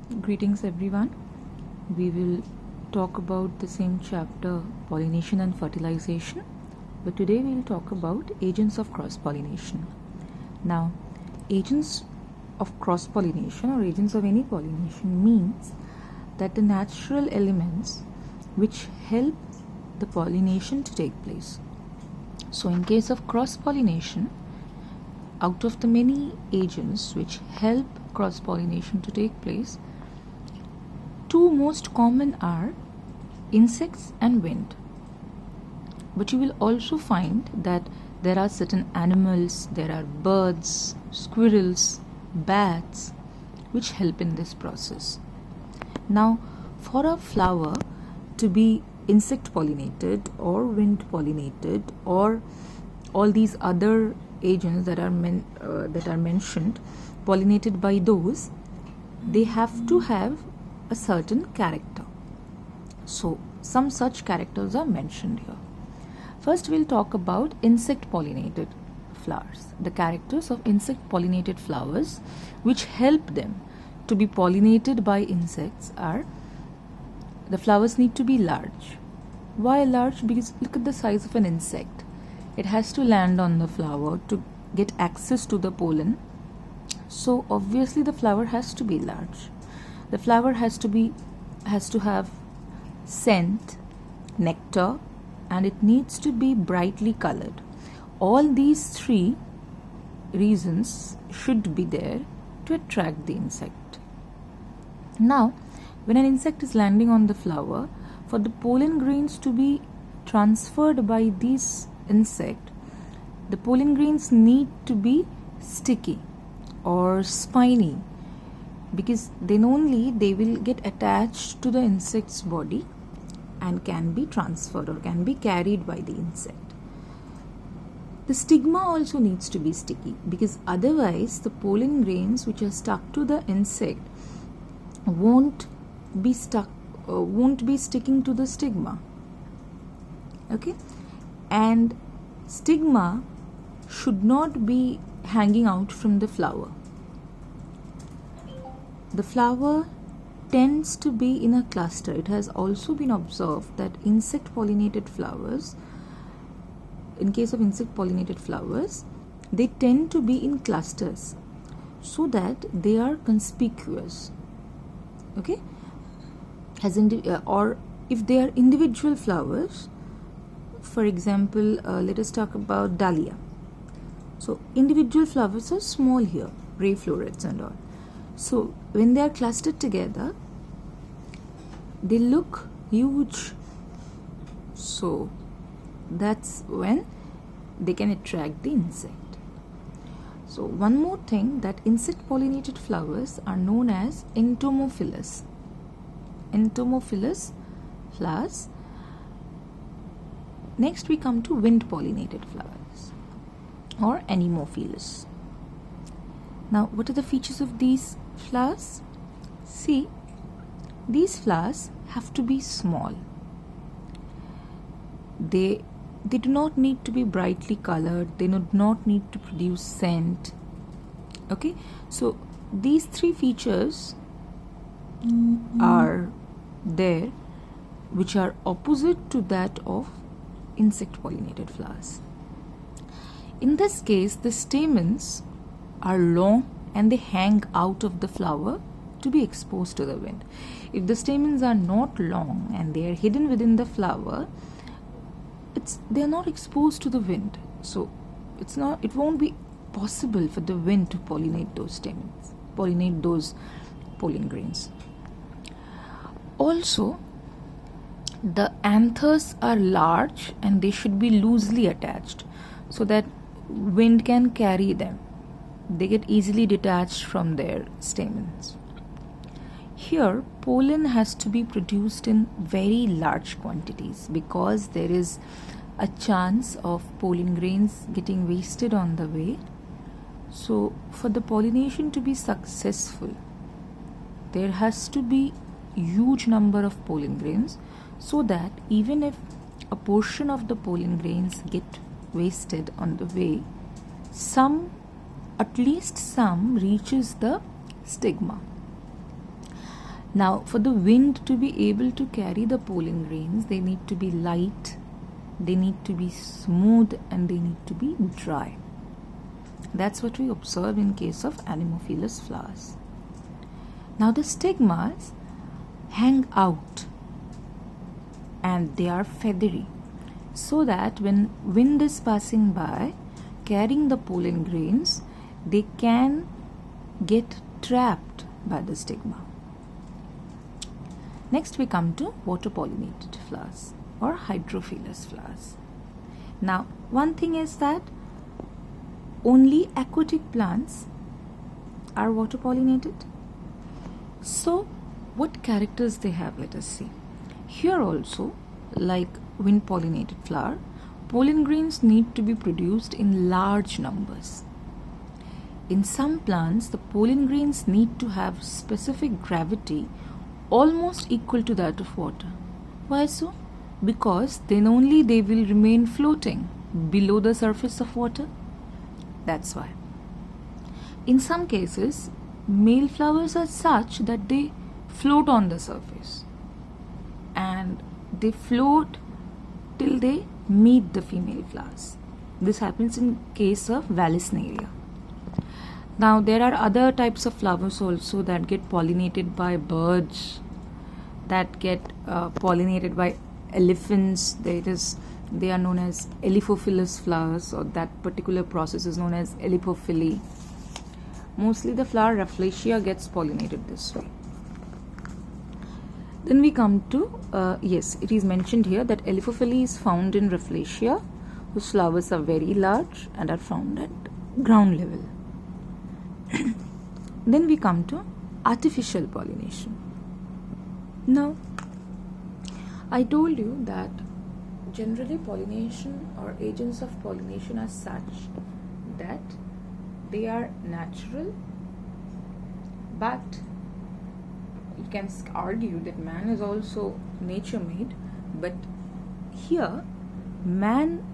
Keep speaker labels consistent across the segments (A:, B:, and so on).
A: Greetings everyone. We will talk about the same chapter, pollination and fertilization, but today we will talk about agents of cross-pollination. Now, agents of cross-pollination or agents of any pollination means that the natural elements which help the pollination to take place. So in case of cross-pollination, out of the many agents which help cross-pollination to take place, two most common are insects and wind. But you will also find that there are certain animals, there are birds, squirrels, bats, which help in this process. Now, for a flower to be insect pollinated or wind pollinated or all these other agents that are mentioned, pollinated by those, they have to have a certain character. So some such characters are mentioned here. First we'll talk about insect pollinated flowers. The characters of insect pollinated flowers which help them to be pollinated by insects are: the flowers need to be large. Why large? Because look at the size of an insect. It has to land on the flower to get access to the pollen. So obviously the flower has to be large. The flower has to have scent, nectar, and it needs to be brightly colored. All these three reasons should be there to attract the insect. Now, when an insect is landing on the flower, for the pollen grains to be transferred by this insect, the pollen grains need to be sticky or spiny, because then only they will get attached to the insect's body and can be transferred or can be carried by the insect. The stigma also needs to be sticky, because otherwise the pollen grains which are stuck to the insect won't be sticking to the stigma. Okay, and stigma should not be hanging out from the flower. The flower tends to be in a cluster. It has also been observed that insect pollinated flowers, in case of insect pollinated flowers, they tend to be in clusters so that they are conspicuous. Okay, or if they are individual flowers, for example, let us talk about dahlia. So individual flowers are small here, ray florets and all. So when they are clustered together, they look huge. So that's when they can attract the insect. So one more thing, that insect pollinated flowers are known as entomophilous. Entomophilous flowers. Next we come to wind pollinated flowers or anemophilous. Now what are the features of these flowers? See, these flowers have to be small. They do not need to be brightly colored. They do not need to produce scent. Okay, so these three features are there which are opposite to that of insect pollinated flowers. In this case, the stamens are long and they hang out of the flower to be exposed to the wind. If the stamens are not long and they are hidden within the flower, they are not exposed to the wind. So it won't be possible for the wind to pollinate those stamens, pollinate those pollen grains. Also, the anthers are large and they should be loosely attached so that wind can carry them. They get easily detached from their stamens. Here, pollen has to be produced in very large quantities because there is a chance of pollen grains getting wasted on the way. So, for the pollination to be successful, there has to be huge number of pollen grains, so that even if a portion of the pollen grains get wasted on the way, at least some reaches the stigma. Now, for the wind to be able to carry the pollen grains, they need to be light, they need to be smooth, and they need to be dry. That's what we observe in case of anemophilous flowers. Now, the stigmas hang out and they are feathery, so that when wind is passing by carrying the pollen grains, they can get trapped by the stigma. Next we come to water pollinated flowers or hydrophilous flowers. Now, one thing is that only aquatic plants are water pollinated. So what characters they have, let us see. Here also, like wind pollinated flower, pollen grains need to be produced in large numbers. In some plants, the pollen grains need to have specific gravity almost equal to that of water. Why so? Because then only they will remain floating below the surface of water. That's why. In some cases, male flowers are such that they float on the surface and they float till they meet the female flowers. This happens in case of Vallisneria. Now, there are other types of flowers also that get pollinated by birds, that get pollinated by elephants. They are known as elaphophyllous flowers, or that particular process is known as elaphophyly. Mostly the flower Rafflesia gets pollinated this way. Then we come to, yes, it is mentioned here that elaphophyly is found in Rafflesia, whose flowers are very large and are found at ground level. Then we come to artificial pollination. Now, I told you that generally pollination or agents of pollination are such that they are natural, but you can argue that man is also nature made, but here man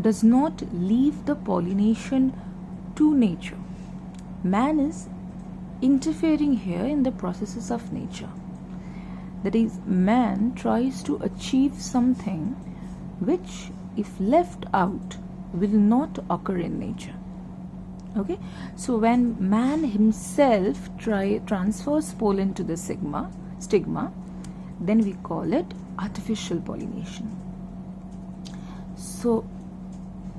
A: does not leave the pollination to nature. Man is interfering here in the processes of nature. That is, man tries to achieve something which, if left out, will not occur in nature. Okay, so when man himself transfers pollen to the stigma, then we call it artificial pollination. So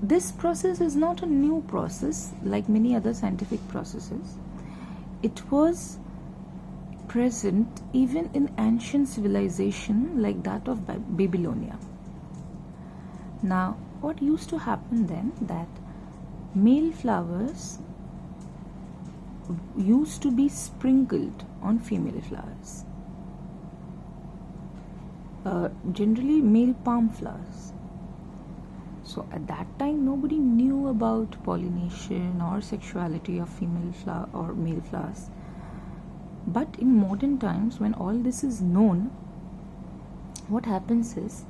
A: this process is not a new process like many other scientific processes. It was present even in ancient civilization like that of Babylonia. Now, what used to happen then, that male flowers used to be sprinkled on female flowers, generally male palm flowers. So at that time nobody knew about pollination or sexuality of female flower or male flowers. But in modern times, when all this is known, what happens is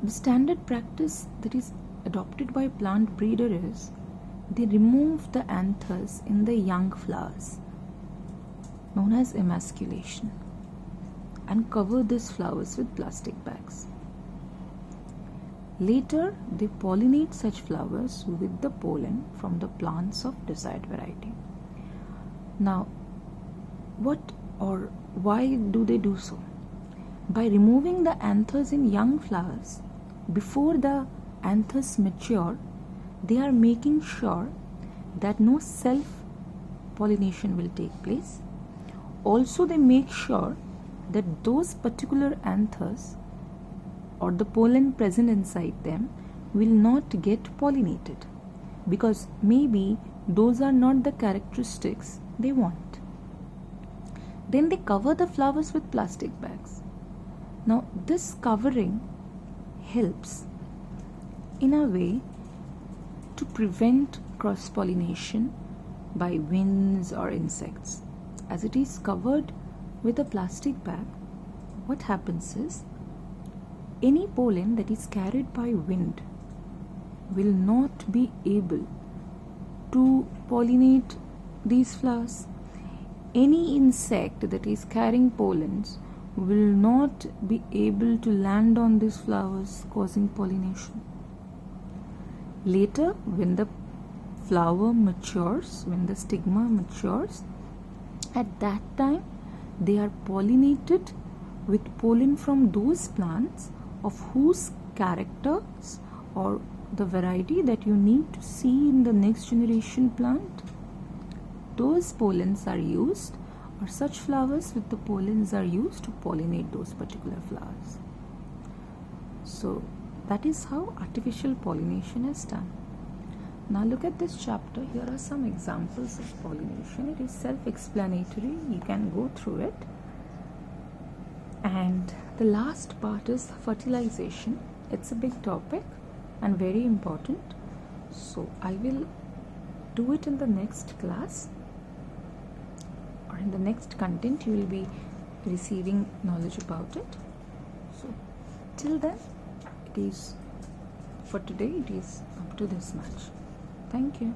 A: the standard practice that is adopted by plant breeder is they remove the anthers in the young flowers, known as emasculation, and cover these flowers with plastic bags. Later, they pollinate such flowers with the pollen from the plants of desired variety. Now, what or why do they do so? By removing the anthers in young flowers before the anthers mature, they are making sure that no self-pollination will take place. Also, they make sure that those particular anthers or the pollen present inside them will not get pollinated, because maybe those are not the characteristics they want. Then they cover the flowers with plastic bags. Now, this covering helps in a way to prevent cross-pollination by winds or insects. As it is covered with a plastic bag, what happens is any pollen that is carried by wind will not be able to pollinate these flowers. any insect that is carrying pollens will not be able to land on these flowers, causing pollination. Later, when the flower matures, when the stigma matures, at that time they are pollinated with pollen from those plants of whose characters or the variety that you need to see in the next generation plant. Those pollens are used, or such flowers with the pollens are used to pollinate those particular flowers. So that is how artificial pollination is done. Now look at this chapter. Here are some examples of pollination. It is self-explanatory. You can go through it. And the last part is fertilization. It's a big topic and very important. So I will do it in the next class, or in the next content you will be receiving knowledge about it. So till then, for today it is up to this much. Thank you.